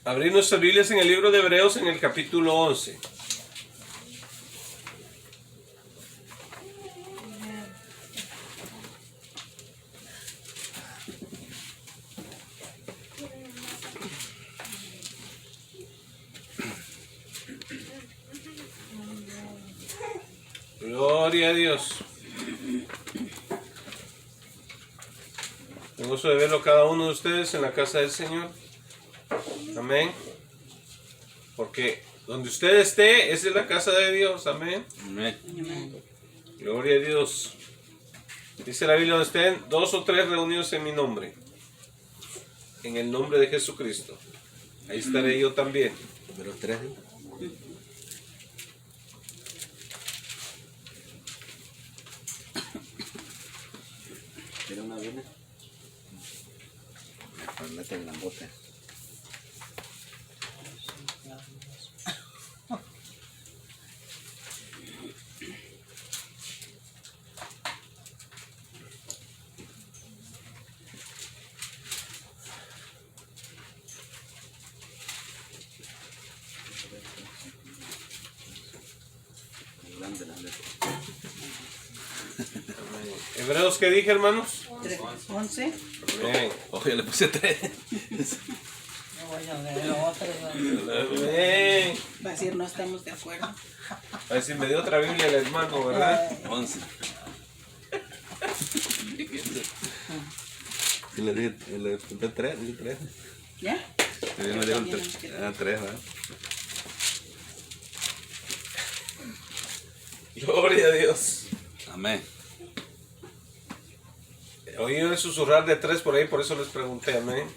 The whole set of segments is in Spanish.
Abrir nuestras Biblias en el libro de Hebreos en el capítulo 11. Gloria a Dios. Me gozo de verlo cada uno de ustedes en la casa del Señor. Amén. Porque donde usted esté, esa es la casa de Dios. Amén. Amén. Gloria a Dios. Dice la Biblia, donde estén 2 o 3 reunidos en mi nombre. En el nombre de Jesucristo. Ahí estaré yo también. Pero 3. ¿Quiere una Biblia? Ponete en la bote. Hebreos, ¿qué dije, hermanos? 11. Amén. Ojo, ya le puse 3. No voy a ver otro. Amén. Va a decir, no estamos de acuerdo. A ver si me dio otra Biblia el hermano, ¿verdad? 11. Y le di 3, le di 3. ¿Ya? Me dieron 3, ¿verdad? Gloria a Dios. Amén. Oí un susurrar de 3 por ahí, por eso les pregunté, amén.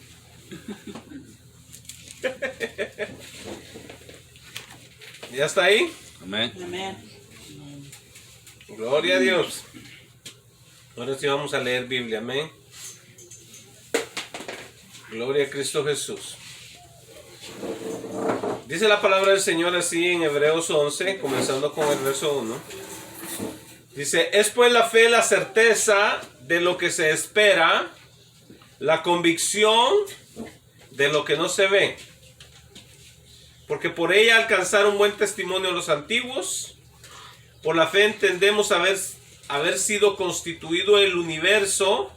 ¿Ya está ahí? Amén. Amén. Gloria a Dios. Ahora sí vamos a leer Biblia, amén. Gloria a Cristo Jesús. Dice la palabra del Señor así en Hebreos 11, comenzando con el verso 1. Dice, es pues la fe la certeza de lo que se espera, la convicción de lo que no se ve. Porque por ella alcanzaron buen testimonio los antiguos. Por la fe entendemos haber sido constituido el universo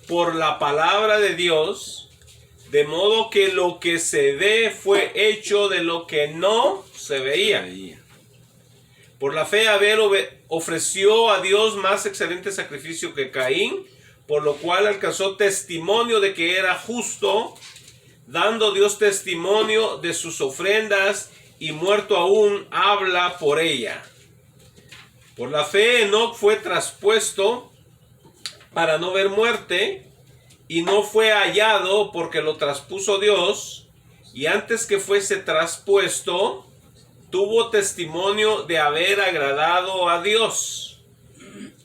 por la palabra de Dios, de modo que lo que se ve fue hecho de lo que no se veía. Por la fe Abel ofreció a Dios más excelente sacrificio que Caín, por lo cual alcanzó testimonio de que era justo, dando Dios testimonio de sus ofrendas, y muerto aún habla por ella. Por la fe Enoc fue traspuesto para no ver muerte, y no fue hallado porque lo traspuso Dios, y antes que fuese traspuesto, tuvo testimonio de haber agradado a Dios.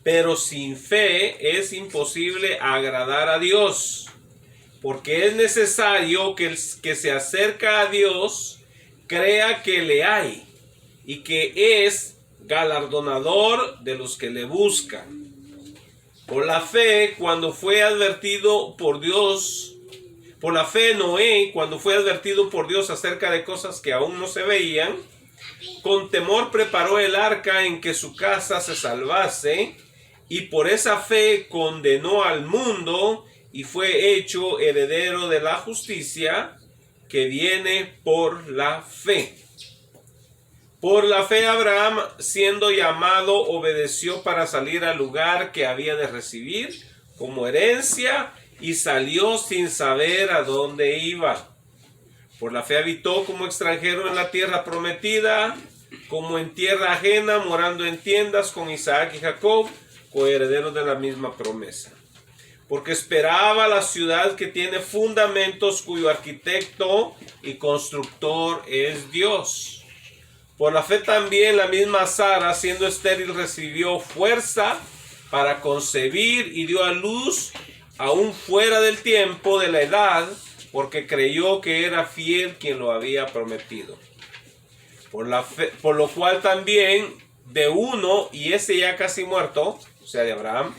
Pero sin fe es imposible agradar a Dios, porque es necesario que el que se acerca a Dios crea que le hay y que es galardonador de los que le buscan. Por la fe, cuando fue advertido por Dios, por la fe Noé, cuando fue advertido por Dios acerca de cosas que aún no se veían, con temor preparó el arca en que su casa se salvase, y por esa fe condenó al mundo y fue hecho heredero de la justicia que viene por la fe. Por la fe Abraham, siendo llamado, obedeció para salir al lugar que había de recibir como herencia y salió sin saber a dónde iba. Por la fe habitó como extranjero en la tierra prometida, como en tierra ajena, morando en tiendas con Isaac y Jacob, coherederos de la misma promesa. Porque esperaba la ciudad que tiene fundamentos, cuyo arquitecto y constructor es Dios. Por la fe también la misma Sara, siendo estéril, recibió fuerza para concebir y dio a luz aún fuera del tiempo de la edad, porque creyó que era fiel quien lo había prometido. Por la fe, por lo cual también de uno, y ese ya casi muerto, o sea de Abraham,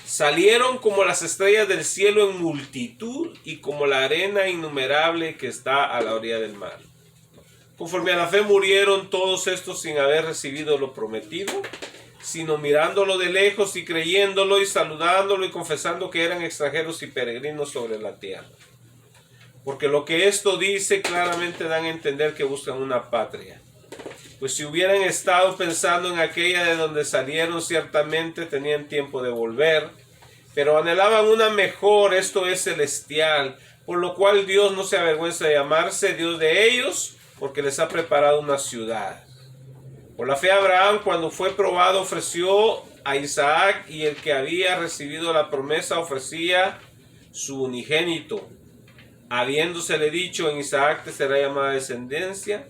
Salieron como las estrellas del cielo en multitud y como la arena innumerable que está a la orilla del mar. Conforme a la fe murieron todos estos sin haber recibido lo prometido, sino mirándolo de lejos y creyéndolo y saludándolo y confesando que eran extranjeros y peregrinos sobre la tierra. Porque lo que esto dice claramente dan a entender que buscan una patria. Pues si hubieran estado pensando en aquella de donde salieron, ciertamente tenían tiempo de volver, pero anhelaban una mejor, esto es celestial, por lo cual Dios no se avergüenza de llamarse Dios de ellos, porque les ha preparado una ciudad. Por la fe Abraham, cuando fue probado, ofreció a Isaac, y el que había recibido la promesa ofrecía su unigénito, habiéndosele dicho: en Isaac te será llamada descendencia,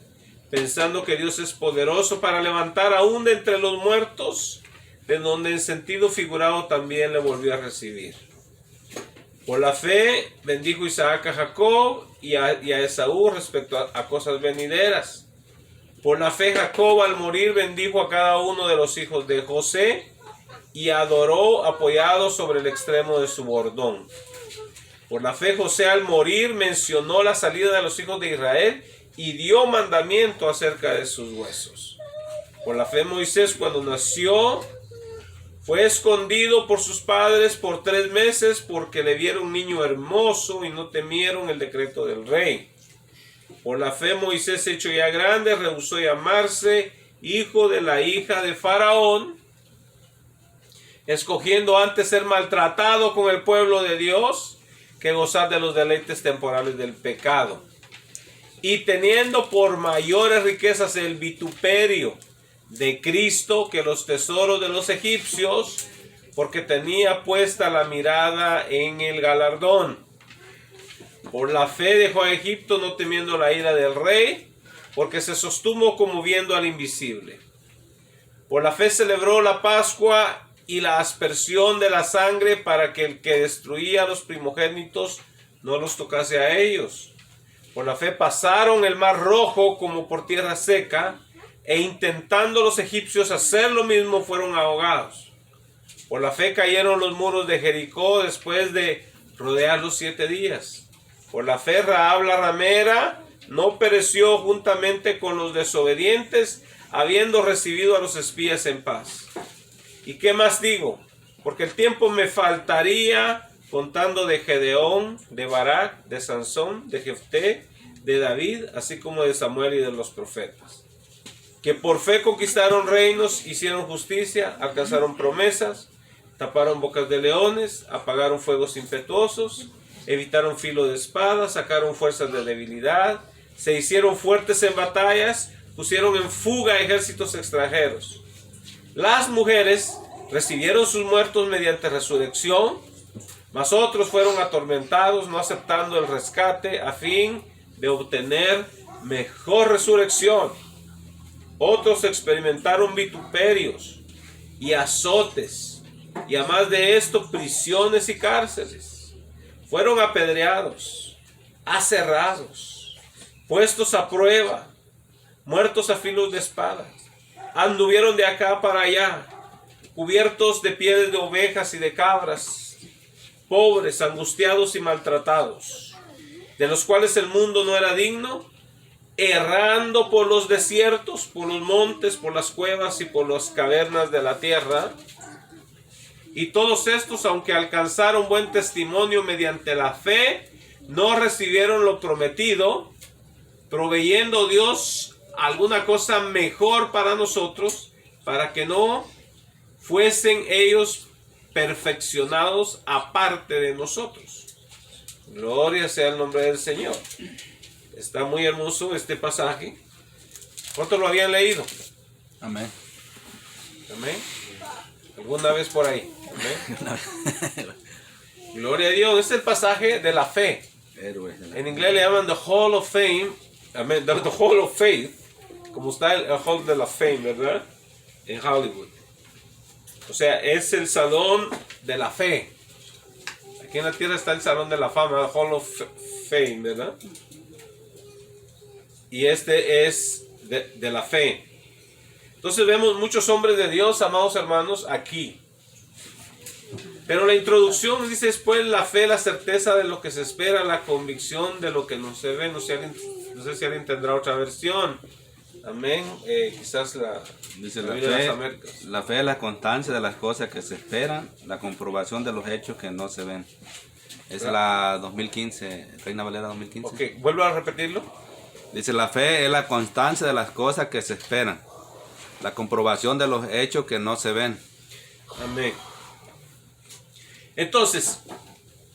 pensando que Dios es poderoso para levantar aún de entre los muertos, de donde en sentido figurado también le volvió a recibir. Por la fe bendijo Isaac a Jacob y a Esaú respecto a cosas venideras. Por la fe Jacob al morir bendijo a cada uno de los hijos de José y adoró apoyado sobre el extremo de su bordón. Por la fe José al morir mencionó la salida de los hijos de Israel y dio mandamiento acerca de sus huesos. Por la fe Moisés, cuando nació, fue escondido por sus padres por 3 meses porque le vieron un niño hermoso y no temieron el decreto del rey. Por la fe Moisés, hecho ya grande, rehusó llamarse hijo de la hija de Faraón, escogiendo antes ser maltratado con el pueblo de Dios que gozar de los deleites temporales del pecado. Y teniendo por mayores riquezas el vituperio de Cristo que los tesoros de los egipcios, porque tenía puesta la mirada en el galardón. Por la fe dejó a Egipto, no temiendo la ira del rey, porque se sostuvo como viendo al invisible. Por la fe celebró la Pascua y la aspersión de la sangre, para que el que destruía a los primogénitos no los tocase a ellos. Por la fe pasaron el mar rojo como por tierra seca, e intentando los egipcios hacer lo mismo, fueron ahogados. Por la fe cayeron los muros de Jericó después de rodearlos 7 días. Por la fe Rahab la ramera no pereció juntamente con los desobedientes, habiendo recibido a los espías en paz. ¿Y qué más digo? Porque el tiempo me faltaría contando de Gedeón, de Barak, de Sansón, de Jefté, de David, así como de Samuel y de los profetas, que por fe conquistaron reinos, hicieron justicia, alcanzaron promesas, taparon bocas de leones, apagaron fuegos impetuosos, evitaron filo de espada, sacaron fuerzas de debilidad, se hicieron fuertes en batallas, pusieron en fuga ejércitos extranjeros. Las mujeres recibieron sus muertos mediante resurrección, mas otros fueron atormentados, no aceptando el rescate, a fin de obtener mejor resurrección. Otros experimentaron vituperios y azotes, y además de esto, prisiones y cárceles. Fueron apedreados, aserrados, puestos a prueba, muertos a filos de espada. Anduvieron de acá para allá, cubiertos de pieles de ovejas y de cabras, pobres, angustiados y maltratados, de los cuales el mundo no era digno, errando por los desiertos, por los montes, por las cuevas y por las cavernas de la tierra. Y todos estos, aunque alcanzaron buen testimonio mediante la fe, no recibieron lo prometido, proveyendo Dios alguna cosa mejor para nosotros, para que no fuesen ellos perfeccionados aparte de nosotros. Gloria sea el nombre del Señor. Está muy hermoso este pasaje. ¿Cuántos lo habían leído? Amén. Amén. ¿Alguna vez por ahí? Amén. Gloria a Dios. Es el pasaje de la fe. En inglés le llaman the Hall of Fame. Amén. The Hall of Faith. Como está el Hall de la Fame, ¿verdad? En Hollywood. O sea, es el salón de la fe. Aquí en la tierra está el salón de la fama, Hall of Fame, ¿verdad? Y este es de la fe. Entonces vemos muchos hombres de Dios, amados hermanos, aquí. Pero la introducción dice después la fe, la certeza de lo que se espera, la convicción de lo que no se ve. No sé si alguien tendrá otra versión. Amén. Quizás Dice la Biblia de las fe, Américas. la fe es la constancia de las cosas que se esperan, la comprobación de los hechos que no se ven. Es la 2015, Reina Valera 2015. Ok, vuelvo a repetirlo. Dice, la fe es la constancia de las cosas que se esperan, la comprobación de los hechos que no se ven. Amén. Entonces,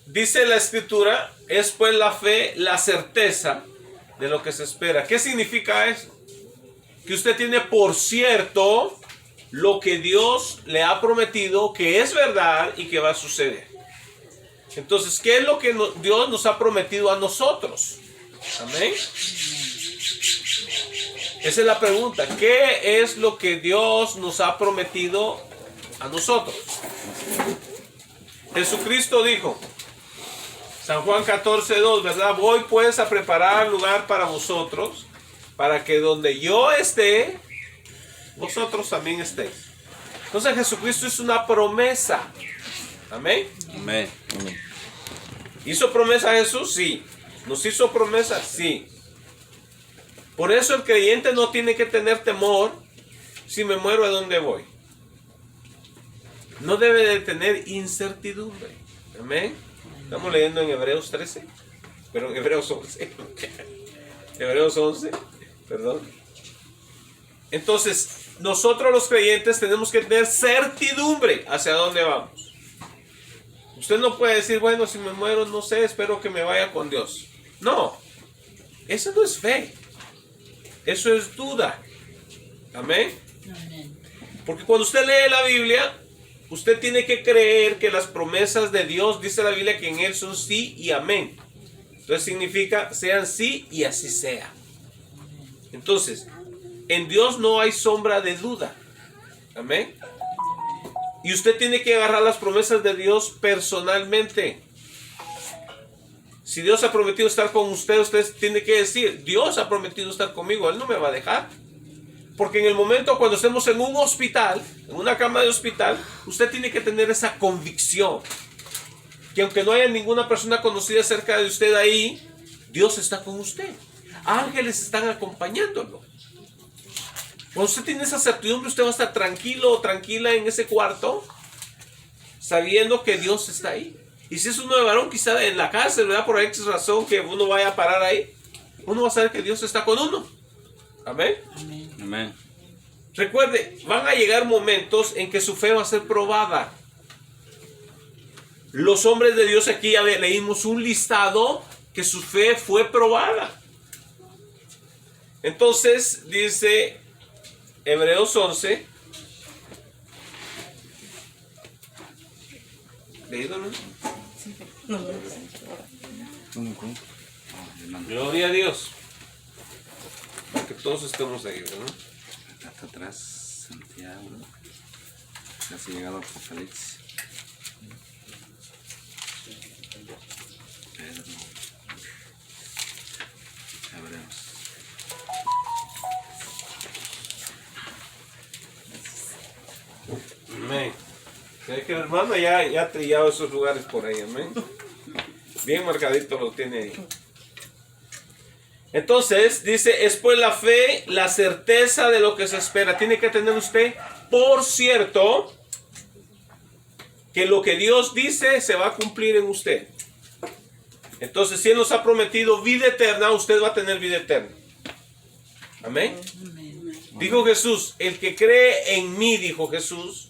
dice la escritura, es pues la fe, la certeza de lo que se espera. ¿Qué significa eso? Que usted tiene por cierto lo que Dios le ha prometido, que es verdad y que va a suceder. Entonces, ¿qué es lo que Dios nos ha prometido a nosotros? Amén. Esa es la pregunta. ¿Qué es lo que Dios nos ha prometido a nosotros? Jesucristo dijo, San Juan 14:2, ¿verdad? Voy pues a preparar lugar para vosotros, para que donde yo esté, vosotros también estéis. Entonces Jesucristo es una promesa. Amén. Amén. ¿Hizo promesa a Jesús? Sí. ¿Nos hizo promesa? Sí. Por eso el creyente no tiene que tener temor si me muero, ¿a dónde voy? No debe de tener incertidumbre. Amén. Estamos leyendo en Hebreos 13, pero en Hebreos 11. Hebreos 11, perdón. Entonces, nosotros los creyentes tenemos que tener certidumbre hacia dónde vamos. Usted no puede decir, bueno, si me muero, no sé, espero que me vaya con Dios. No, eso no es fe. Eso es duda. Amén. Porque cuando usted lee la Biblia, usted tiene que creer que las promesas de Dios, dice la Biblia, que en Él son sí y amén. Entonces significa, sean sí y así sea. Entonces, en Dios no hay sombra de duda. Amén. Y usted tiene que agarrar las promesas de Dios personalmente. Si Dios ha prometido estar con usted, usted tiene que decir, Dios ha prometido estar conmigo, Él no me va a dejar. Porque en el momento cuando estemos en un hospital, en una cama de hospital, usted tiene que tener esa convicción. Que aunque no haya ninguna persona conocida cerca de usted ahí, Dios está con usted. Ángeles están acompañándolo. Cuando usted tiene esa certidumbre, usted va a estar tranquilo o tranquila en ese cuarto, sabiendo que Dios está ahí. Y si es uno de varón, quizá en la cárcel, ¿verdad? Por X razón que uno vaya a parar ahí, uno va a saber que Dios está con uno. Amén. Amén. Recuerde, van a llegar momentos en que su fe va a ser probada. Los hombres de Dios, aquí ya leímos un listado que su fe fue probada. Entonces, dice Hebreos 11. ¿Leído, no? Gloria a Dios. Para que todos estemos ahí, ¿no? Hasta atrás, Santiago. Casi llegado a Apocalipsis. Pedro. Hebreos. Amén. Es que el hermano ya ha trillado esos lugares por ahí, amén. Bien marcadito lo tiene ahí. Entonces, dice, es pues la fe, la certeza de lo que se espera. Tiene que tener usted, por cierto, que lo que Dios dice se va a cumplir en usted. Entonces, si Él nos ha prometido vida eterna, usted va a tener vida eterna. Amén. Dijo Jesús, el que cree en mí, dijo Jesús,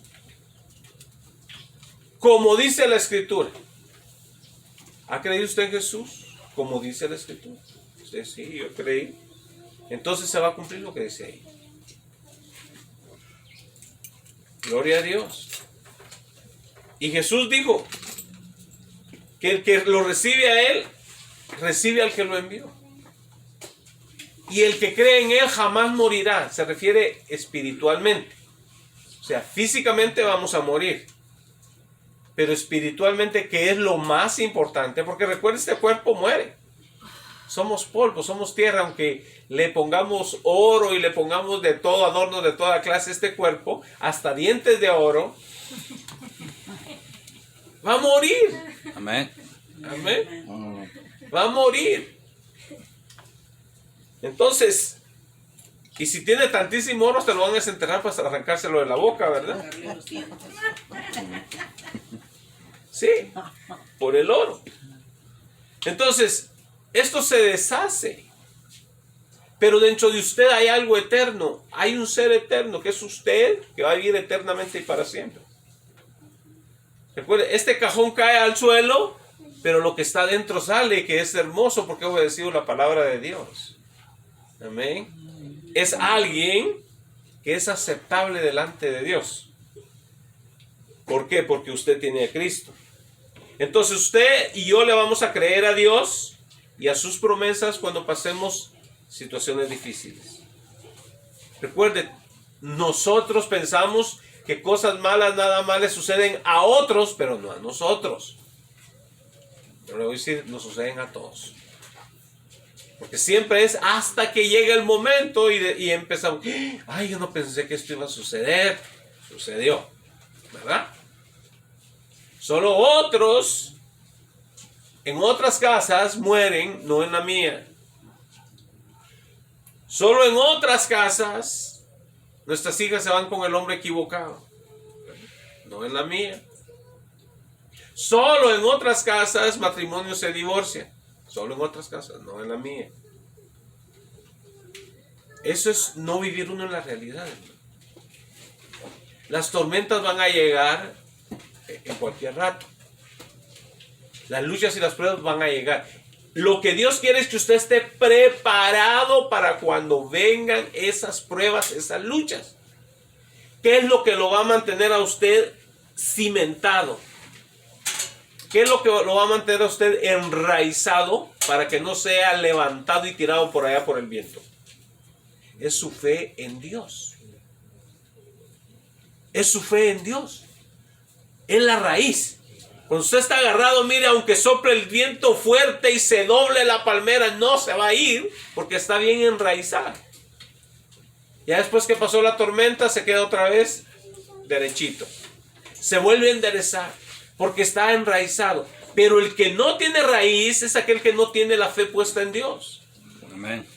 como dice la Escritura. ¿Ha creído usted en Jesús? Como dice la Escritura. Usted sí, yo creí. Entonces se va a cumplir lo que dice ahí. Gloria a Dios. Y Jesús dijo que el que lo recibe a Él, recibe al que lo envió. Y el que cree en Él jamás morirá. Se refiere espiritualmente. O sea, físicamente vamos a morir. Pero espiritualmente, que es lo más importante, porque recuerda, este cuerpo muere. Somos polvo, somos tierra, aunque le pongamos oro y le pongamos de todo, adorno de toda clase a este cuerpo, hasta dientes de oro, Va a morir. Amén. Amén. Va a morir. Entonces, y si tiene tantísimo oro, te lo van a desenterrar para arrancárselo de la boca, ¿verdad? Darle los dientes. Sí, por el oro. Entonces, esto se deshace. Pero dentro de usted hay algo eterno. Hay un ser eterno que es usted, que va a vivir eternamente y para siempre. Recuerde, este cajón cae al suelo, pero lo que está dentro sale, que es hermoso porque ha obedecido la palabra de Dios. Amén. Es alguien que es aceptable delante de Dios. ¿Por qué? Porque usted tiene a Cristo. Entonces usted y yo le vamos a creer a Dios y a sus promesas cuando pasemos situaciones difíciles. Recuerde, nosotros pensamos que cosas malas nada más le suceden a otros, pero no a nosotros. Pero le voy a decir, nos suceden a todos. Porque siempre es hasta que llega el momento y empezamos, ay, yo no pensé que esto iba a suceder. Sucedió, ¿verdad? Solo otros en otras casas mueren, no en la mía. Solo en otras casas nuestras hijas se van con el hombre equivocado, no en la mía. Solo en otras casas matrimonios se divorcian, solo en otras casas, no en la mía. Eso es no vivir uno en la realidad, hermano. Las tormentas van a llegar en cualquier rato. Las luchas y las pruebas van a llegar. Lo que Dios quiere es que usted esté preparado para cuando vengan esas pruebas, esas luchas. ¿Qué es lo que lo va a mantener a usted cimentado? ¿Qué es lo que lo va a mantener a usted enraizado para que no sea levantado y tirado por allá por el viento? Es su fe en Dios. Es su fe en Dios. Es la raíz. Cuando usted está agarrado, mire, aunque sople el viento fuerte y se doble la palmera, no se va a ir porque está bien enraizada. Ya después que pasó la tormenta, se queda otra vez derechito. Se vuelve a enderezar porque está enraizado. Pero el que no tiene raíz es aquel que no tiene la fe puesta en Dios. Amén.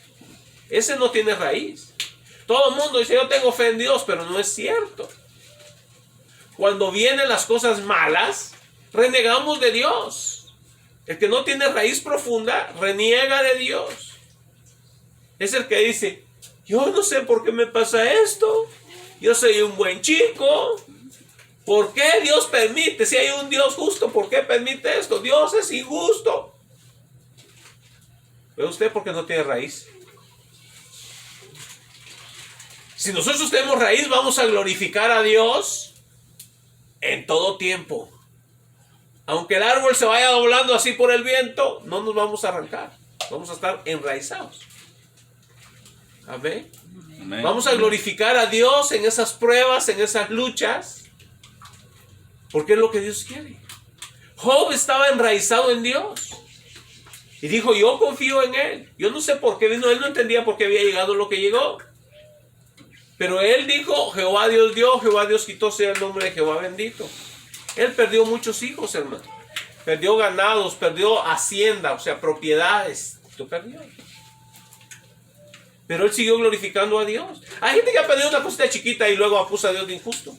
Ese no tiene raíz. Todo el mundo dice, yo tengo fe en Dios, pero no es cierto. Cuando vienen las cosas malas, renegamos de Dios. El que no tiene raíz profunda, reniega de Dios. Es el que dice, yo no sé por qué me pasa esto. Yo soy un buen chico. ¿Por qué Dios permite? Si hay un Dios justo, ¿por qué permite esto? Dios es injusto. ¿Ve usted por qué no tiene raíz? Si nosotros tenemos raíz, vamos a glorificar a Dios en todo tiempo. Aunque el árbol se vaya doblando así por el viento, no nos vamos a arrancar. Vamos a estar enraizados. Amén. Amén. Vamos a glorificar a Dios en esas pruebas, en esas luchas. Porque es lo que Dios quiere. Job estaba enraizado en Dios. Y dijo, yo confío en Él. Yo no sé por qué vino. Él no entendía por qué había llegado lo que llegó. Pero él dijo, Jehová Dios dio, Jehová Dios quitó, sea el nombre de Jehová bendito. Él perdió muchos hijos, hermano. Perdió ganados, perdió hacienda, o sea, propiedades. Lo perdió. Pero él siguió glorificando a Dios. Hay gente que ha perdido una cosita chiquita y luego acusa a Dios de injusto.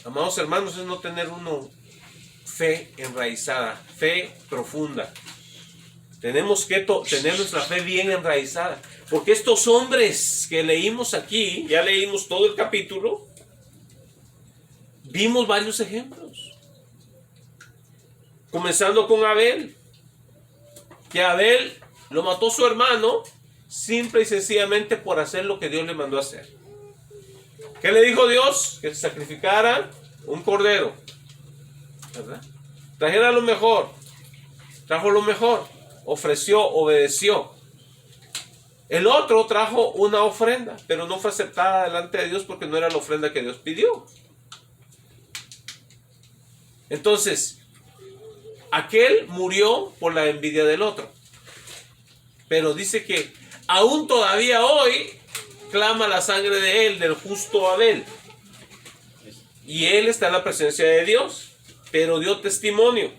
Amados hermanos, es no tener uno fe enraizada, fe profunda. Tenemos que tener nuestra fe bien enraizada. Porque estos hombres que leímos aquí, ya leímos todo el capítulo, vimos varios ejemplos. Comenzando con Abel. Que Abel lo mató su hermano simple y sencillamente por hacer lo que Dios le mandó a hacer. ¿Qué le dijo Dios? Que sacrificara un cordero, ¿verdad? Trajera lo mejor. Trajo lo mejor. Ofreció, obedeció. El otro trajo una ofrenda, pero no fue aceptada delante de Dios porque no era la ofrenda que Dios pidió. Entonces, aquel murió por la envidia del otro. Pero dice que aún todavía hoy clama la sangre de él, del justo Abel. y él está en la presencia de Dios, pero dio testimonio.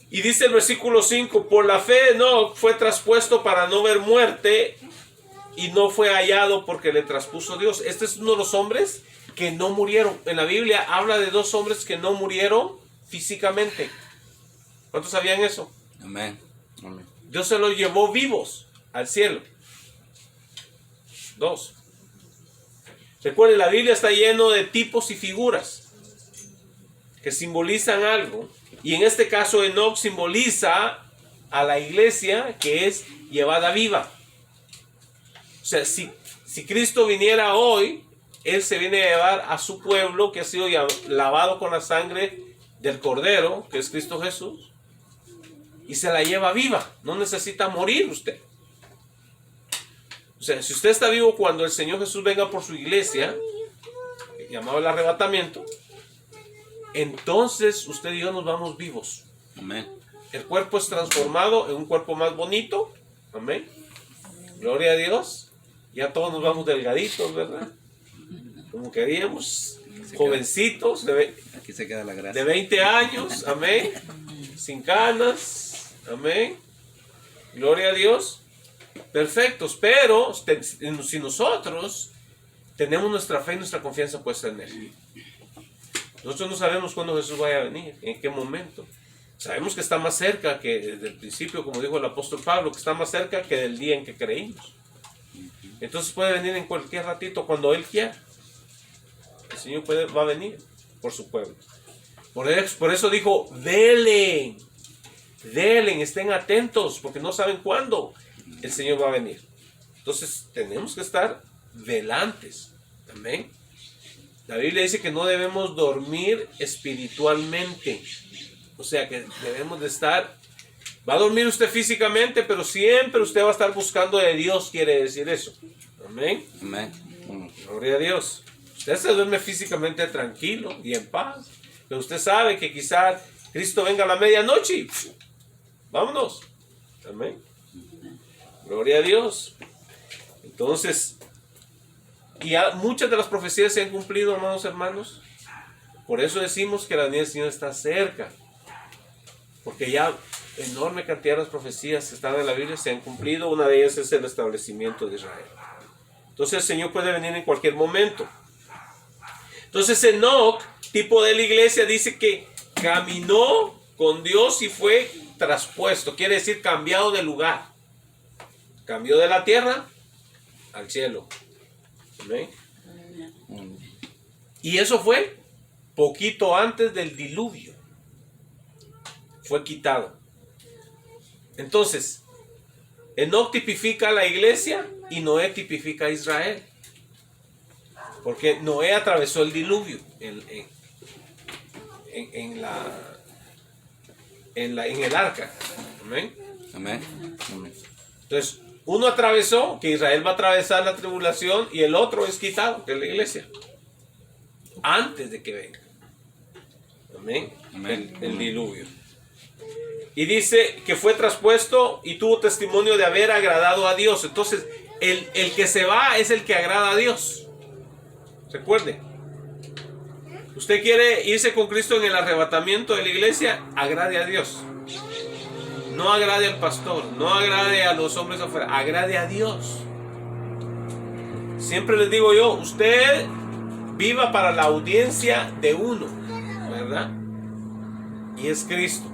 Y dice el versículo 5, por la fe Enoc fue traspuesto para no ver muerte y no fue hallado porque le traspuso Dios. Este es uno de los hombres que no murieron. En la Biblia habla de dos hombres que no murieron físicamente. ¿Cuántos sabían eso? Amén. Amén. Dios se los llevó vivos al cielo. Dos. Recuerden, la Biblia está lleno de tipos y figuras que simbolizan algo. Y en este caso Enoc simboliza a la iglesia que es llevada viva. O sea, si Cristo viniera hoy, Él se viene a llevar a su pueblo que ha sido lavado con la sangre del Cordero, que es Cristo Jesús, y se la lleva viva. No necesita morir usted. O sea, si usted está vivo cuando el Señor Jesús venga por su iglesia, llamado el arrebatamiento, entonces usted y yo nos vamos vivos. Amén. El cuerpo es transformado en un cuerpo más bonito. Amén. Gloria a Dios. Ya todos nos vamos delgaditos, ¿verdad? Como queríamos. Jovencitos Aquí se queda la gracia. de 20 años. Amén. Sin canas. Amén. Gloria a Dios. Perfectos. Pero si nosotros tenemos nuestra fe y nuestra confianza puesta en Él. Nosotros no sabemos cuándo Jesús vaya a venir, en qué momento. Sabemos que está más cerca que desde el principio, como dijo el apóstol Pablo, que está más cerca que del día en que creímos. Entonces puede venir en cualquier ratito, cuando Él quiera. El Señor va a venir por su pueblo. Por eso dijo, velen, estén atentos, porque no saben cuándo el Señor va a venir. Entonces tenemos que estar velantes. Amén. La Biblia dice que no debemos dormir espiritualmente. O sea que debemos de estar... Va a dormir usted físicamente, pero siempre usted va a estar buscando de Dios, quiere decir eso. Amén. Amén. Gloria a Dios. Usted se duerme físicamente tranquilo y en paz. Pero usted sabe que quizás Cristo venga a la medianoche y vámonos. Amén. Gloria a Dios. Entonces... Y muchas de las profecías se han cumplido, hermanos. Por eso decimos que la venida del Señor está cerca. Porque ya enorme cantidad de las profecías que están en la Biblia se han cumplido. Una de ellas es el establecimiento de Israel. Entonces el Señor puede venir en cualquier momento. Entonces Enoc, tipo de la iglesia, dice que caminó con Dios y fue traspuesto. Quiere decir cambiado de lugar. Cambió de la tierra al cielo. Amén. Y eso fue poquito antes del diluvio. Fue quitado. Entonces, Enoc tipifica a la iglesia y Noé tipifica a Israel. Porque Noé atravesó el diluvio en el arca. Amén. Amén. Entonces, uno atravesó, que Israel va a atravesar la tribulación, y el otro es quitado, que es la iglesia. Antes de que venga. Amén. Amén. El diluvio. Y dice que fue traspuesto y tuvo testimonio de haber agradado a Dios. Entonces, el que se va es el que agrada a Dios. Recuerde. Usted quiere irse con Cristo en el arrebatamiento de la iglesia, agrade a Dios. No agrade al pastor, no agrade a los hombres afuera, agrade a Dios. Siempre les digo yo, usted viva para la audiencia de uno, ¿verdad? Y es Cristo.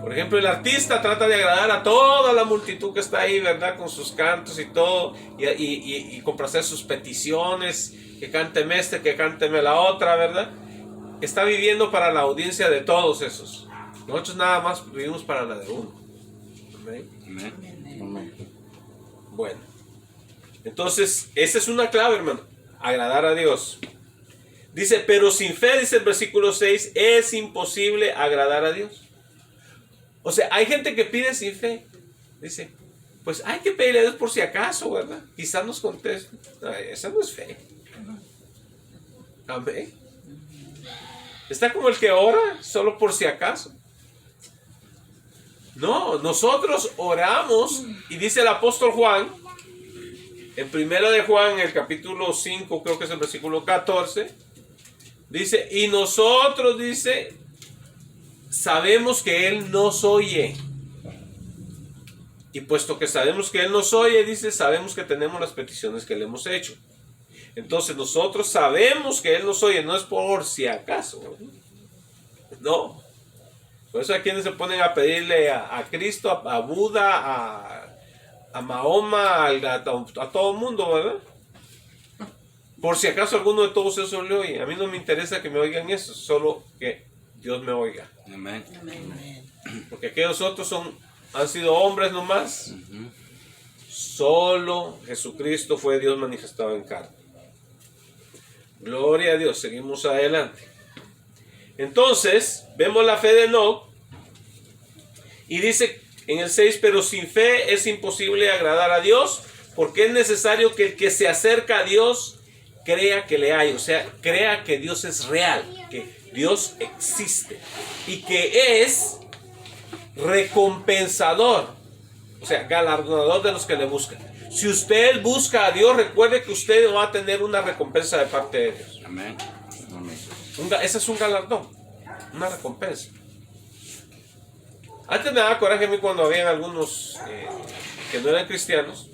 Por ejemplo, el artista trata de agradar a toda la multitud que está ahí, ¿verdad? Con sus cantos y todo, y complacer sus peticiones, que cánteme este, que cánteme la otra, ¿verdad? Está viviendo para la audiencia de todos esos. Nosotros nada más vivimos para la de uno. Amén. Amén. Bueno, entonces, esa es una clave, hermano. Agradar a Dios. Dice, pero sin fe, dice el versículo 6, es imposible agradar a Dios. O sea, hay gente que pide sin fe. Dice, pues hay que pedirle a Dios por si acaso, ¿verdad? Quizás nos conteste. Ay, esa no es fe. Amén. Está como el que ora solo por si acaso. No, nosotros oramos, y dice el apóstol Juan, En 1 de Juan, el capítulo 5, creo que es el versículo 14, dice, y nosotros, dice, sabemos que Él nos oye. Y puesto que sabemos que Él nos oye, dice, sabemos que tenemos las peticiones que le hemos hecho. Entonces nosotros sabemos que Él nos oye, no es por si acaso. No. Por eso hay quienes se ponen a pedirle a Cristo, a Buda, a Mahoma, a todo el mundo, ¿verdad? Por si acaso alguno de todos esos le oye. A mí no me interesa que me oigan eso, solo que Dios me oiga. Amén. Amén. Porque aquellos otros han sido hombres nomás. Solo Jesucristo fue Dios manifestado en carne. Gloria a Dios, seguimos adelante. Entonces, vemos la fe de Enoc. Y dice en el 6, pero sin fe es imposible agradar a Dios, porque es necesario que el que se acerca a Dios crea que le hay, o sea, crea que Dios es real, que Dios existe y que es recompensador, o sea, galardonador de los que le buscan. Si usted busca a Dios, recuerde que usted va a tener una recompensa de parte de Dios. Amén. Amén. Ese es un galardón, una recompensa. Antes me daba coraje a mí cuando habían algunos que no eran cristianos,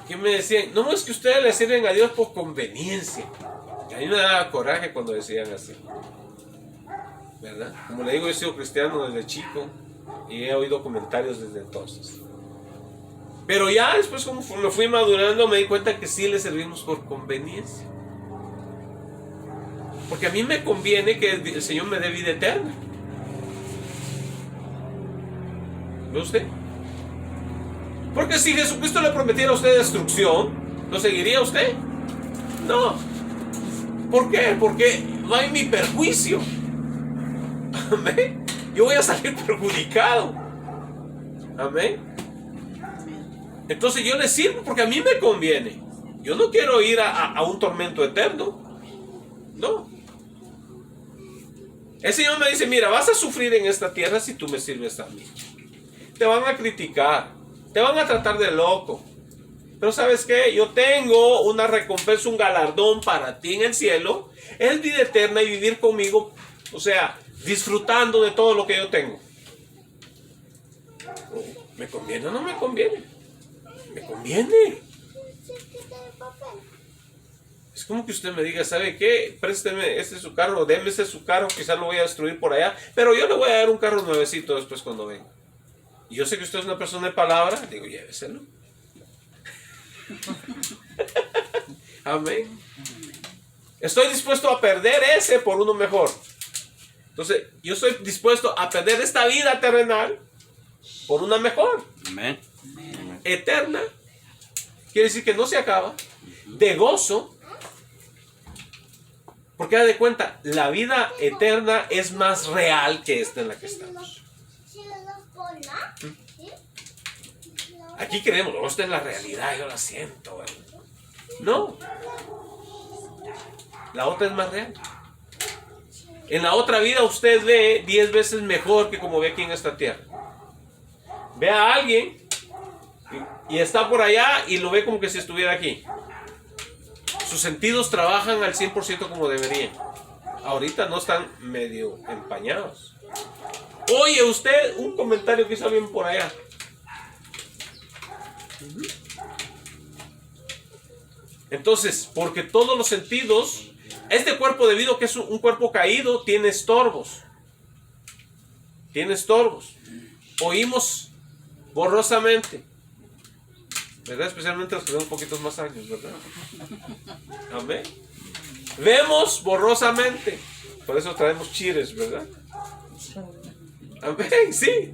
que me decían, no, es que ustedes le sirven a Dios por conveniencia. Y a mí me daba coraje cuando decían así, ¿verdad? Como le digo, yo he sido cristiano desde chico y he oído comentarios desde entonces. Pero ya después, como me fui madurando, me di cuenta que sí le servimos por conveniencia. Porque a mí me conviene que el Señor me dé vida eterna. ¿Ve usted? Porque si Jesucristo le prometiera a usted destrucción, ¿lo seguiría usted? No. ¿Por qué? Porque va en mi perjuicio. Amén. Yo voy a salir perjudicado. Amén. Entonces yo le sirvo porque a mí me conviene. Yo no quiero ir a un tormento eterno. No. El Señor me dice, mira, vas a sufrir en esta tierra si tú me sirves a mí. Te van a criticar, te van a tratar de loco. Pero ¿sabes qué? Yo tengo una recompensa, un galardón para ti en el cielo. Es vida eterna y vivir conmigo, o sea, disfrutando de todo lo que yo tengo. ¿Me conviene o no me conviene? Me conviene. Es como que usted me diga, ¿sabe qué? Présteme este su carro, déme ese su carro, quizás lo voy a destruir por allá, pero yo le voy a dar un carro nuevecito después cuando venga. Y yo sé que usted es una persona de palabra, digo, lléveselo. Amén. Estoy dispuesto a perder ese por uno mejor. Entonces, yo estoy dispuesto a perder esta vida terrenal por una mejor. Amén. Eterna. Quiere decir que no se acaba. De gozo. Porque da de cuenta, la vida eterna es más real que esta en la que estamos. Aquí creemos, oh, esta es la realidad, yo la siento. No. La otra es más real. En la otra vida usted ve 10 veces mejor que como ve aquí en esta tierra. Ve a alguien y está por allá y lo ve como que si estuviera aquí. Sus sentidos trabajan al 100% como deberían. Ahorita no están medio empañados. Oye, usted, un comentario que hizo alguien por allá. Entonces, porque todos los sentidos, este cuerpo, debido a que es un cuerpo caído, tiene estorbos. Tiene estorbos. Oímos borrosamente, ¿verdad? Especialmente los que tenemos un poquito más años, ¿verdad? Amén. Vemos borrosamente. Por eso traemos chires, ¿verdad? Amén, sí.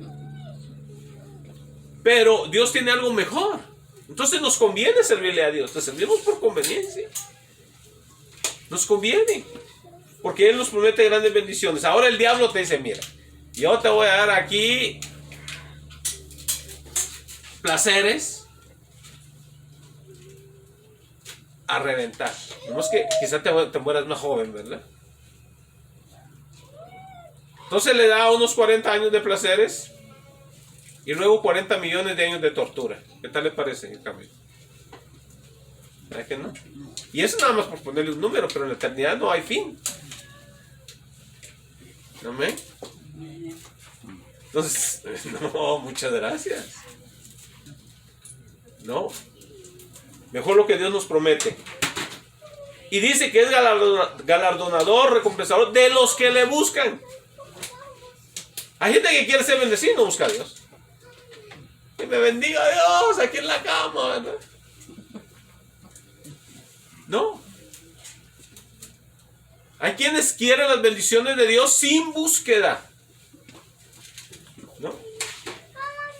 Pero Dios tiene algo mejor. Entonces nos conviene servirle a Dios. Le servimos por conveniencia. Nos conviene. Porque Él nos promete grandes bendiciones. Ahora el diablo te dice, mira, yo te voy a dar aquí placeres a reventar. No es que quizá te mueras más joven, ¿verdad? Entonces le da unos 40 años de placeres Y luego 40 millones de años de tortura. ¿Qué tal le parece en cambio? ¿Verdad que no? Y eso nada más por ponerle un número, pero en la eternidad no hay fin. Amén. Entonces, no, muchas gracias. No. Mejor lo que Dios nos promete. Y dice que es galardonador, recompensador de los que le buscan. Hay gente que quiere ser bendecido y no busca a Dios. Que me bendiga Dios aquí en la cama, ¿verdad? No. Hay quienes quieren las bendiciones de Dios sin búsqueda. ¿No?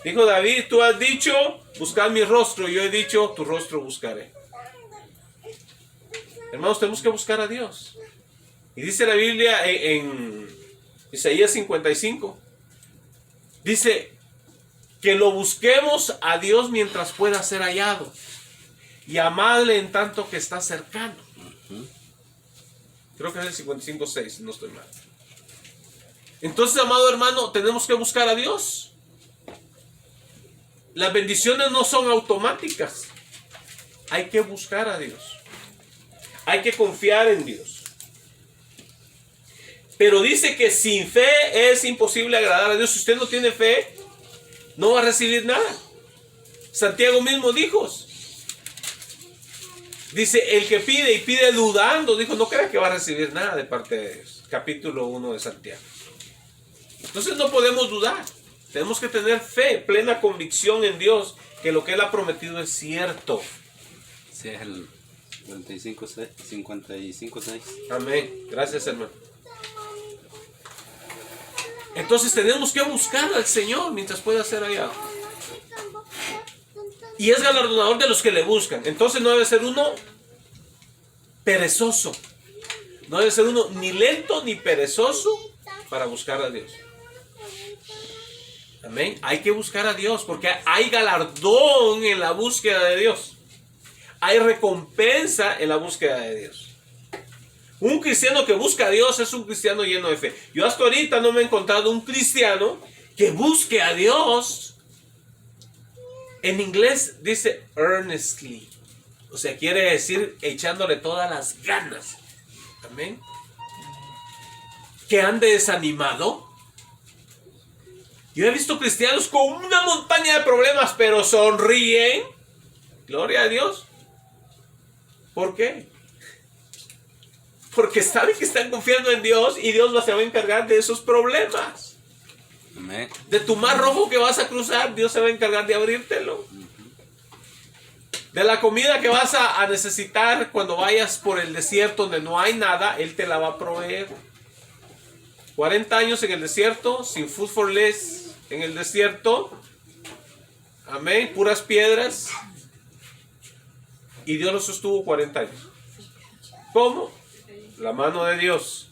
Dijo David, tú has dicho, buscad mi rostro. Y yo he dicho, tu rostro buscaré. Hermanos, tenemos que buscar a Dios. Y dice la Biblia en Isaías 55. Dice que lo busquemos a Dios mientras pueda ser hallado. Y amadle en tanto que está cercano. Creo que es el 55:6, no estoy mal. Entonces, amado hermano, tenemos que buscar a Dios. Las bendiciones no son automáticas. Hay que buscar a Dios. Hay que confiar en Dios. Pero dice que sin fe es imposible agradar a Dios. Si usted no tiene fe, no va a recibir nada. Santiago mismo dijo. Dice, el que pide y pide dudando, dijo, no crea que va a recibir nada de parte de Dios. Capítulo 1 de Santiago. Entonces no podemos dudar. Tenemos que tener fe, plena convicción en Dios, que lo que Él ha prometido es cierto. Sí, es el 55:6. Amén. Gracias, hermano. Entonces tenemos que buscar al Señor mientras pueda ser hallado. Y es galardonador de los que le buscan. Entonces no debe ser uno perezoso. No debe ser uno ni lento ni perezoso para buscar a Dios. Amén. Hay que buscar a Dios porque hay galardón en la búsqueda de Dios. Hay recompensa en la búsqueda de Dios. Un cristiano que busca a Dios es un cristiano lleno de fe. Yo hasta ahorita no me he encontrado un cristiano que busque a Dios. En inglés dice earnestly. O sea, quiere decir echándole todas las ganas. Amén. Que ande desanimado. Yo he visto cristianos con una montaña de problemas, pero sonríen. Gloria a Dios. ¿Por qué? Porque saben que están confiando en Dios y Dios se va a encargar de esos problemas. Amén. De tu mar rojo que vas a cruzar, Dios se va a encargar de abrírtelo. De la comida que vas a necesitar cuando vayas por el desierto donde no hay nada, Él te la va a proveer. 40 años en el desierto, sin food for less en el desierto. Amén, puras piedras. Y Dios lo sostuvo 40 años. ¿Cómo? La mano de Dios.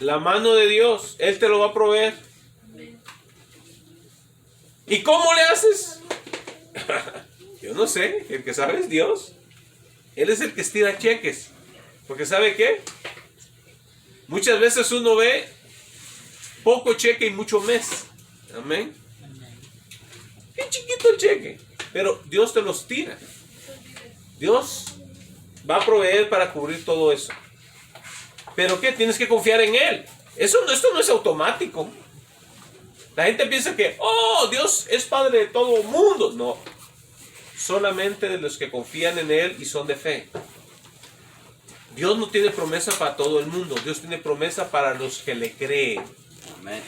La mano de Dios. Él te lo va a proveer. ¿Y cómo le haces? Yo no sé. El que sabe es Dios. Él es el que estira cheques. Porque ¿sabe qué? Muchas veces uno ve poco cheque y mucho mes. Amén. Qué chiquito el cheque. Pero Dios te los tira. Dios va a proveer para cubrir todo eso. ¿Pero qué? Tienes que confiar en Él. Esto no es automático. La gente piensa que, oh, Dios es Padre de todo el mundo. No. Solamente de los que confían en Él y son de fe. Dios no tiene promesa para todo el mundo. Dios tiene promesa para los que le creen. Amén.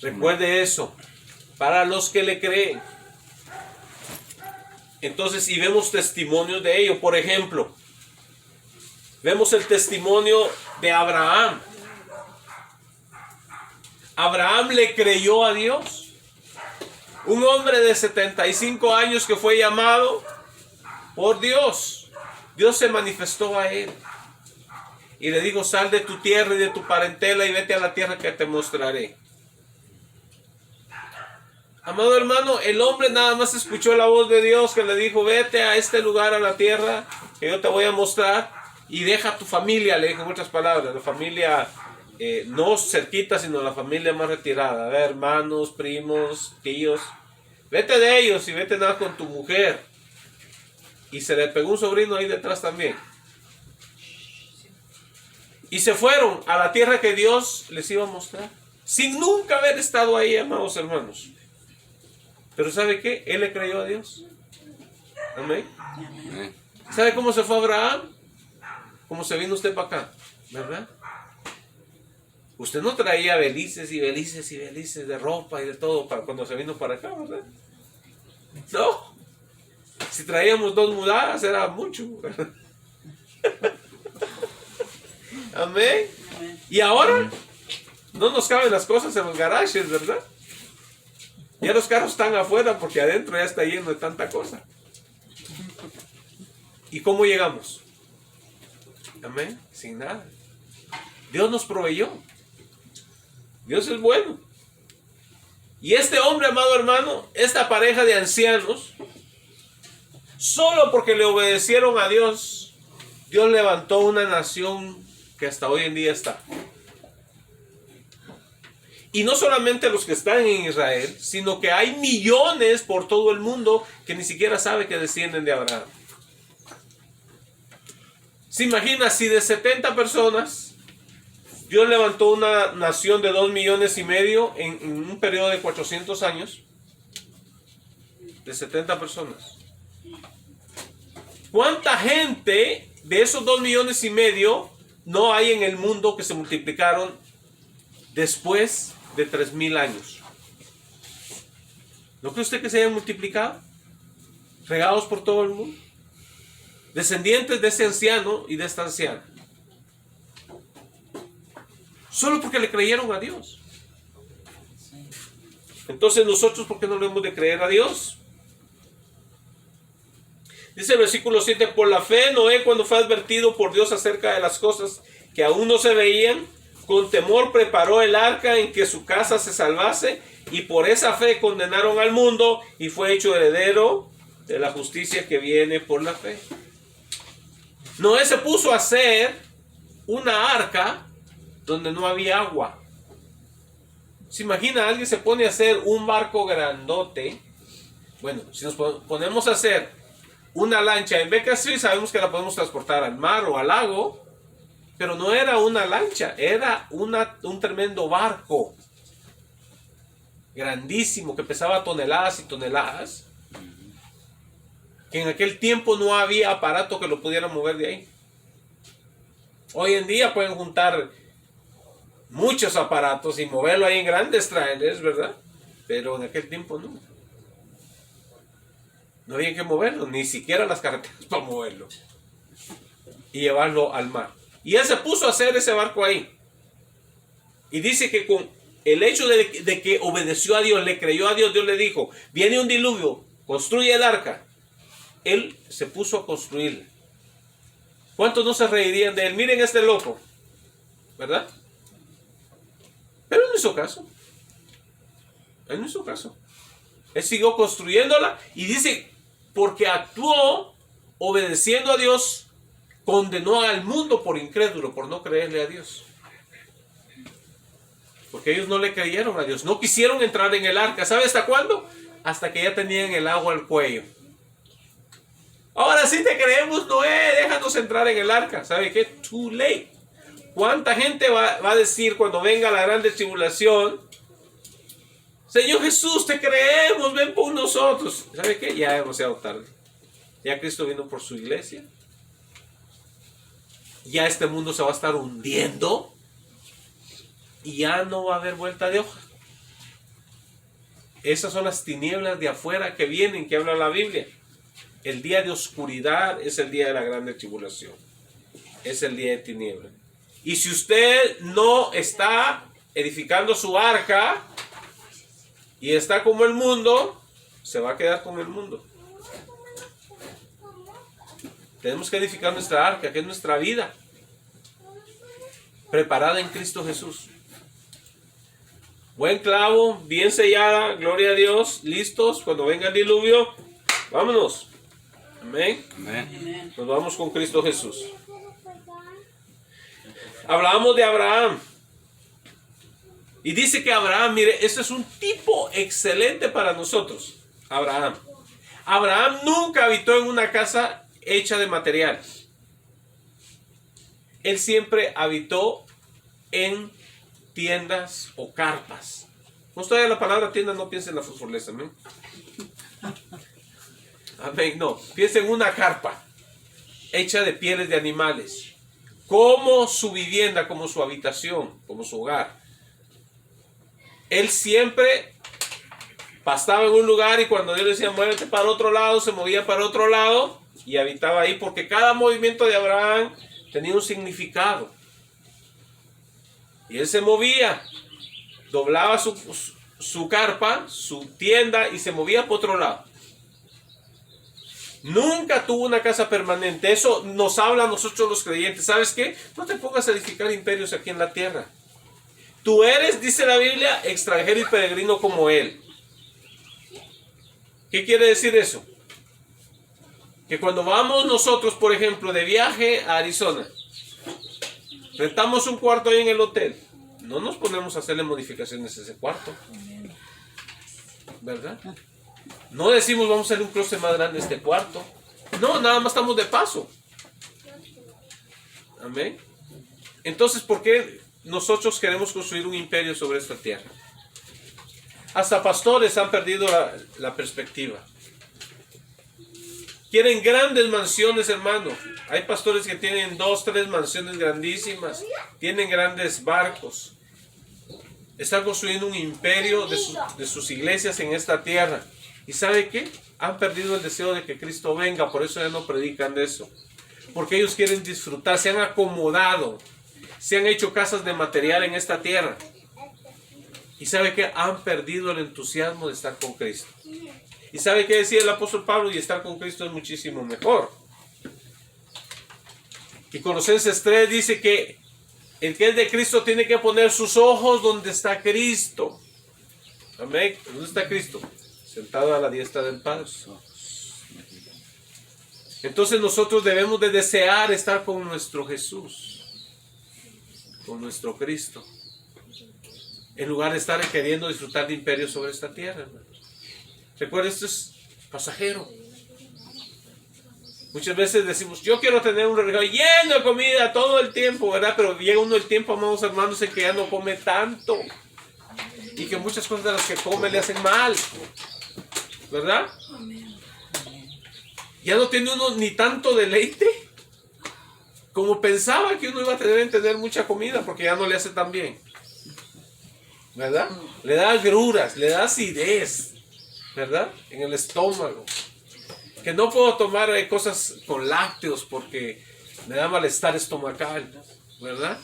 Recuerde eso. Para los que le creen. Entonces, y vemos testimonios de ello. Por ejemplo, vemos el testimonio de Abraham. Abraham le creyó a Dios. Un hombre de 75 años que fue llamado por Dios. Dios se manifestó a él. Y le dijo, sal de tu tierra y de tu parentela y vete a la tierra que te mostraré. Amado hermano, el hombre nada más escuchó la voz de Dios que le dijo, vete a este lugar, a la tierra, que yo te voy a mostrar, y deja tu familia, le dijo en otras palabras, la familia no cerquita, sino la familia más retirada, ¿verdad? Hermanos, primos, tíos. Vete de ellos y vete nada con tu mujer. Y se le pegó un sobrino ahí detrás también. Y se fueron a la tierra que Dios les iba a mostrar, sin nunca haber estado ahí, amados hermanos. Pero ¿sabe qué? Él le creyó a Dios. Amén. Amén. ¿Sabe cómo se fue Abraham? Como se vino usted para acá, ¿verdad? Usted no traía belices y belices y belices de ropa y de todo para cuando se vino para acá, ¿verdad? No. Si traíamos 2 mudadas era mucho. Amén. Y ahora no nos caben las cosas en los garajes, ¿verdad? Ya los carros están afuera porque adentro ya está lleno de tanta cosa. ¿Y cómo llegamos? Amén. Sin nada. Dios nos proveyó. Dios es bueno. Y este hombre, amado hermano, esta pareja de ancianos, solo porque le obedecieron a Dios, Dios levantó una nación que hasta hoy en día está. Y no solamente los que están en Israel, sino que hay millones por todo el mundo que ni siquiera sabe que descienden de Abraham. ¿Se imagina si de 70 personas Dios levantó una nación de 2,5 millones en un periodo de 400 años? De 70 personas. ¿Cuánta gente de esos 2,5 millones no hay en el mundo que se multiplicaron después de 3,000 años? ¿No cree usted que se hayan multiplicado? Regados por todo el mundo. Descendientes de ese anciano y de esta anciana. Solo porque le creyeron a Dios. Entonces nosotros, ¿por qué no le hemos de creer a Dios? Dice el versículo 7, por la fe Noé, cuando fue advertido por Dios acerca de las cosas que aún no se veían, con temor preparó el arca en que su casa se salvase, y por esa fe condenaron al mundo y fue hecho heredero de la justicia que viene por la fe. Noé se puso a hacer una arca donde no había agua. ¿Se imagina? Alguien se pone a hacer un barco grandote. Bueno, si nos ponemos a hacer una lancha en Beca Street, sabemos que la podemos transportar al mar o al lago, pero no era una lancha, era un tremendo barco grandísimo que pesaba toneladas y toneladas, que en aquel tiempo no había aparato que lo pudiera mover de ahí. Hoy en día pueden juntar muchos aparatos y moverlo ahí en grandes trailers, ¿verdad? Pero en aquel tiempo no. No había que moverlo, ni siquiera las carreteras para moverlo y llevarlo al mar. Y él se puso a hacer ese barco ahí. Y dice que con el hecho de que obedeció a Dios, le creyó a Dios, Dios le dijo, viene un diluvio, construye el arca. Él se puso a construirla. ¿Cuántos no se reirían de él? Miren este loco, ¿verdad? Pero él no hizo caso. Él no hizo caso. Él siguió construyéndola y dice, porque actuó obedeciendo a Dios, condenó al mundo por incrédulo, por no creerle a Dios. Porque ellos no le creyeron a Dios, no quisieron entrar en el arca. ¿Sabe hasta cuándo? Hasta que ya tenían el agua al cuello. Ahora sí te creemos, Noé, déjanos entrar en el arca. ¿Sabe qué? Too late. ¿Cuánta gente va a decir cuando venga la grande tribulación? Señor Jesús, te creemos, ven por nosotros. ¿Sabe qué? Ya es demasiado tarde. Ya Cristo vino por su iglesia. Ya este mundo se va a estar hundiendo. Y ya no va a haber vuelta de hoja. Esas son las tinieblas de afuera que vienen, que habla la Biblia. El día de oscuridad es el día de la grande tribulación. Es el día de tinieblas. Y si usted no está edificando su arca y está como el mundo, se va a quedar con el mundo. Tenemos que edificar nuestra arca, que es nuestra vida, preparada en Cristo Jesús. Buen clavo, bien sellada, gloria a Dios, listos, cuando venga el diluvio, vámonos. Amén. Amén. Nos vamos con Cristo Jesús. Hablamos de Abraham. Y dice que Abraham, mire, este es un tipo excelente para nosotros. Abraham. Abraham nunca habitó en una casa hecha de materiales. Él siempre habitó en tiendas o carpas. No estoy en la palabra tienda, no piensen en la fosforlesa, amén. Amén, no. Piensa en una carpa hecha de pieles de animales. Como su vivienda, como su habitación, como su hogar. Él siempre pastaba en un lugar y cuando Dios le decía muévete para otro lado, se movía para otro lado y habitaba ahí porque cada movimiento de Abraham tenía un significado. Y él se movía, doblaba su carpa, su tienda y se movía para otro lado. Nunca tuvo una casa permanente. Eso nos habla a nosotros los creyentes. ¿Sabes qué? No te pongas a edificar imperios aquí en la tierra. Tú eres, dice la Biblia, extranjero y peregrino como él. ¿Qué quiere decir eso? Que cuando vamos nosotros, por ejemplo, de viaje a Arizona, rentamos un cuarto ahí en el hotel, no nos ponemos a hacerle modificaciones a ese cuarto, ¿verdad? No decimos vamos a hacer un closet más grande a este cuarto. No, nada más estamos de paso. Amén. Entonces, ¿por qué nosotros queremos construir un imperio sobre esta tierra? Hasta pastores han perdido la perspectiva. Quieren grandes mansiones, hermano. Hay pastores que tienen 2, 3 mansiones grandísimas. Tienen grandes barcos. Están construyendo un imperio de sus iglesias en esta tierra. ¿Y sabe qué? Han perdido el deseo de que Cristo venga. Por eso ya no predican de eso. Porque ellos quieren disfrutar. Se han acomodado. Se han hecho casas de material en esta tierra. Y sabe que han perdido el entusiasmo de estar con Cristo. Y sabe que decía el apóstol Pablo, y estar con Cristo es muchísimo mejor. Y Colosenses 3 dice que el que es de Cristo tiene que poner sus ojos donde está Cristo. Amén. ¿Dónde está Cristo? Sentado a la diestra del Padre. Entonces nosotros debemos de desear estar con nuestro Jesús. Con nuestro Cristo, en lugar de estar queriendo disfrutar de imperio sobre esta tierra, hermano. Recuerda, esto es pasajero. Muchas veces decimos, yo quiero tener un regalo lleno de comida todo el tiempo, ¿verdad? Pero llega uno el tiempo, amados hermanos, en que ya no come tanto y que muchas cosas de las que come le hacen mal, ¿verdad? Ya no tiene uno ni tanto deleite como pensaba que uno iba a tener mucha comida, porque ya no le hace tan bien, ¿verdad? Le da agruras, le da acidez, ¿verdad? En el estómago. Que no puedo tomar cosas con lácteos porque me da malestar estomacal, ¿verdad?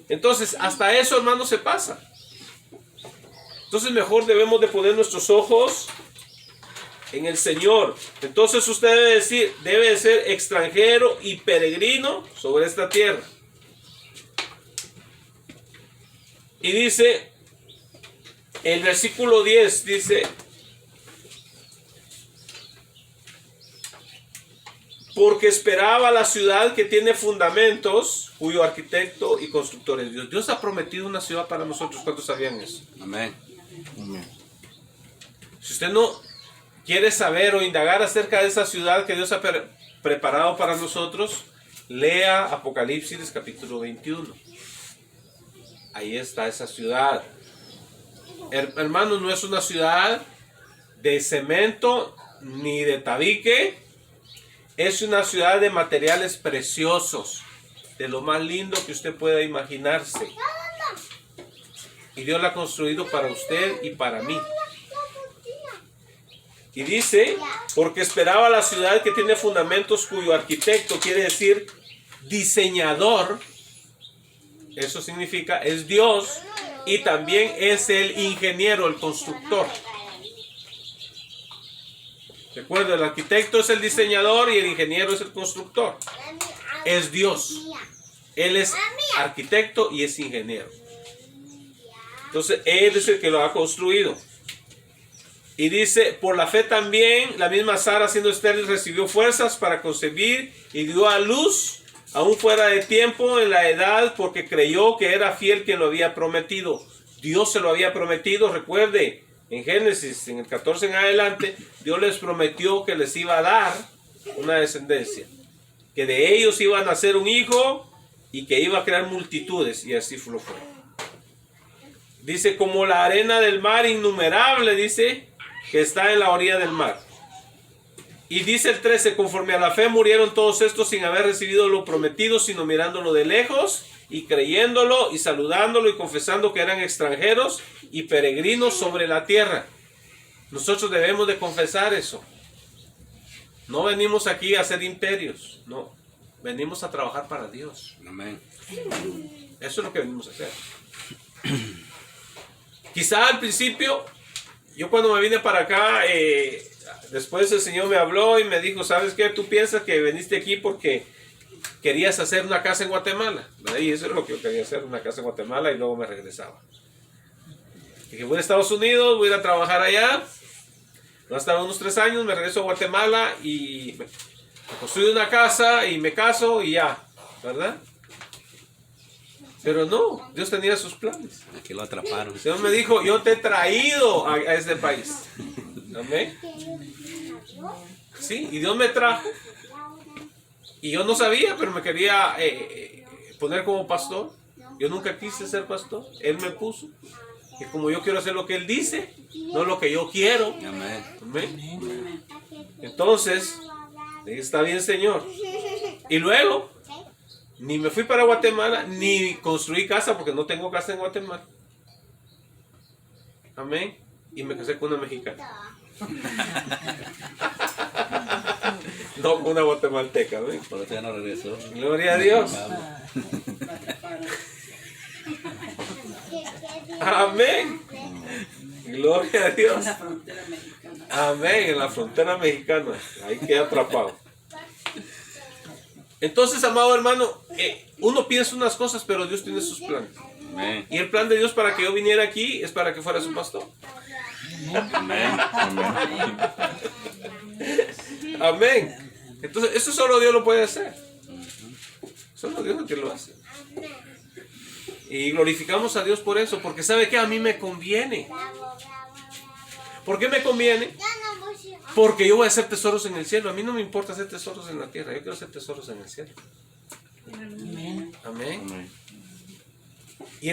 Entonces, hasta eso, hermano, se pasa. Entonces, mejor debemos de poner nuestros ojos en el Señor. Entonces usted debe decir, debe de ser extranjero y peregrino sobre esta tierra. Y dice, el versículo 10 dice, porque esperaba la ciudad que tiene fundamentos, cuyo arquitecto y constructor es Dios. Dios ha prometido una ciudad para nosotros. ¿Cuántos sabían eso? Amén. Amén. Si usted no quiere saber o indagar acerca de esa ciudad que Dios ha preparado para nosotros, lea Apocalipsis capítulo 21. Ahí está esa ciudad. Hermanos, no es una ciudad de cemento ni de tabique. Es una ciudad de materiales preciosos, de lo más lindo que usted pueda imaginarse. Y Dios la ha construido para usted y para mí. Y dice, porque esperaba la ciudad que tiene fundamentos, cuyo arquitecto, quiere decir diseñador, eso significa es Dios, y también es el ingeniero, el constructor. Recuerda, el arquitecto es el diseñador y el ingeniero es el constructor. Es Dios. Él es arquitecto y es ingeniero. Entonces, Él es el que lo ha construido. Y dice, por la fe también, la misma Sara, siendo estéril, recibió fuerzas para concebir y dio a luz, aún fuera de tiempo en la edad, porque creyó que era fiel quien lo había prometido. Dios se lo había prometido. Recuerde, en Génesis, en el 14 en adelante, Dios les prometió que les iba a dar una descendencia, que de ellos iba a nacer un hijo y que iba a crear multitudes, y así lo fue. Dice, como la arena del mar innumerable, dice, que está en la orilla del mar. Y dice el 13, conforme a la fe murieron todos estos sin haber recibido lo prometido, sino mirándolo de lejos y creyéndolo y saludándolo y confesando que eran extranjeros y peregrinos sobre la tierra. Nosotros debemos de confesar eso. No venimos aquí a hacer imperios, no. Venimos a trabajar para Dios. Amén. Eso es lo que venimos a hacer. Quizá al principio, yo cuando me vine para acá, después el Señor me habló y me dijo, ¿sabes qué? Tú piensas que veniste aquí porque querías hacer una casa en Guatemala. Y eso es lo que yo quería hacer, una casa en Guatemala, y luego me regresaba. Dije, voy a Estados Unidos, voy a ir a trabajar allá. Voy a estar unos 3 años, me regreso a Guatemala y me construyo una casa y me caso y ya, ¿verdad? Pero no, Dios tenía sus planes. Aquí lo atraparon. El Señor me dijo, yo te he traído a este país. Amén. Sí, y Dios me trajo. Y yo no sabía, pero me quería poner como pastor. Yo nunca quise ser pastor. Él me puso. Y como yo quiero hacer lo que Él dice, no lo que yo quiero. Amén. Amén. Entonces, dije, está bien, Señor. Y luego, ni me fui para Guatemala, ni construí casa, porque no tengo casa en Guatemala. Amén. Y me casé con una mexicana. No con una guatemalteca. ¿Ven? Por eso ya no regresó. Gloria a Dios. Amén. Gloria a Dios. En la frontera mexicana. Amén. En la frontera mexicana. Ahí queda atrapado. Entonces, amado hermano, uno piensa unas cosas, pero Dios tiene sus planes. Amén. Y el plan de Dios para que yo viniera aquí es para que fuera su pastor. Amén. Amén. Amén. Entonces, eso solo Dios lo puede hacer. Solo Dios es el que lo hace. Y glorificamos a Dios por eso, porque ¿sabe qué? A mí me conviene. ¿Por qué me conviene? Porque yo voy a hacer tesoros en el cielo. A mí no me importa hacer tesoros en la tierra. Yo quiero hacer tesoros en el cielo. Amén. Amén. Amén.